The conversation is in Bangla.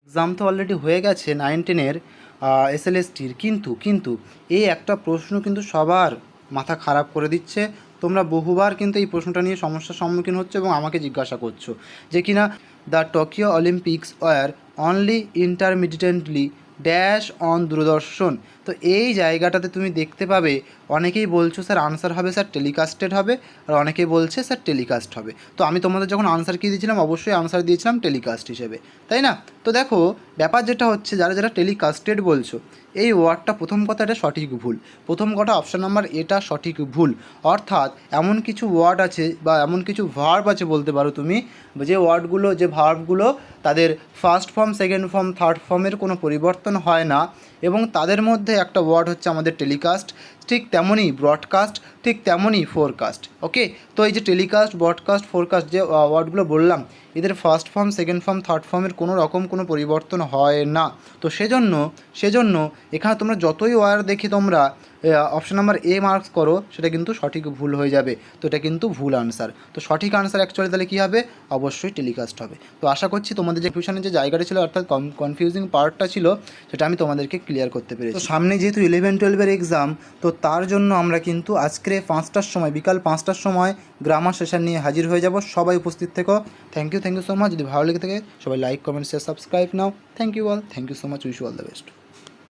এক্সাম তো অলরেডি হয়ে গেছে 9-10-এর এসএলএসটির, কিন্তু এই একটা প্রশ্ন কিন্তু সবার মাথা খারাপ করে দিচ্ছে। তোমরা বহুবার কিন্তু এই প্রশ্নটা নিয়ে সমস্যার সম্মুখীন হচ্ছে এবং আমাকে জিজ্ঞাসা করছো যে কিনা the Tokyo Olympics were only intermediately dash on Doordarshan. তো এই জায়গাটাতে তুমি দেখতে পাবে অনেকেই বলছো স্যার আনসার হবে স্যার টেলিকাস্টেড হবে, আর অনেকেই বলছে স্যার টেলিকাস্ট হবে। তো আমি তোমাদের যখন আনসার কী দিয়েছিলাম, অবশ্যই আনসার দিয়েছিলাম টেলিকাস্ট হিসেবে, তাই না? তো দেখো ব্যাপার যেটা হচ্ছে, যারা যারা টেলিকাস্টেড বলছো, এই ওয়ার্ডটা প্রথম কথা এটা সঠিক ভুল। প্রথম কথা অপশান নাম্বার এটা সঠিক ভুল। অর্থাৎ এমন কিছু ওয়ার্ড আছে বা এমন কিছু ভার্ব আছে বলতে পারো তুমি, যে ওয়ার্ডগুলো, যে ভার্বগুলো তাদের first form, second form, third ফর্মের কোনো পরিবর্তন হয় না, এবং তাদের মধ্যে একটা ওয়ার্ড হচ্ছে আমাদের টেলিকাস্ট, ঠিক তেমনই ব্রডকাস্ট, ঠিক তেমনই ফোরকাস্ট। ওকে, তো এই যে টেলিকাস্ট, ব্রডকাস্ট, ফোরকাস্ট যে ওয়ার্ডগুলো বললাম, এদের first form, second form, third ফর্মের কোনো রকম কোনো পরিবর্তন হয় না। তো সেজন্য এখানে তোমরা যতই ওয়ার্ড দেখে তোমরা অপশান নাম্বার এ মার্কস করো, সেটা কিন্তু সঠিক ভুল হয়ে যাবে। তো এটা কিন্তু ভুল আনসার। তো সঠিক আনসার অ্যাকচুয়ালি তাহলে কী হবে? অবশ্যই টেলিকাস্ট হবে। তো আশা করছি তোমাদের যে কনফিউশনের যে জায়গাটা ছিল, অর্থাৎ কনফিউজিং পার্টটা ছিল, সেটা আমি তোমাদেরকে ক্লিয়ার করতে পেরেছি। তো সামনে যেহেতু 11-12-এর এক্সাম, তো তার জন্য আমরা কিন্তু আজকে 5টার সময়, বিকাল 5টার সময় গ্রামার সেশন নিয়ে হাজির হয়ে যাব। সবাই উপস্থিত থেকো। Thank you so much. যদি ভালো লেগে থাকে সবাই লাইক, কমেন্ট, শেয়ার, সাবস্ক্রাইব নাও। Thank you all, thank you so much, wish you all the best.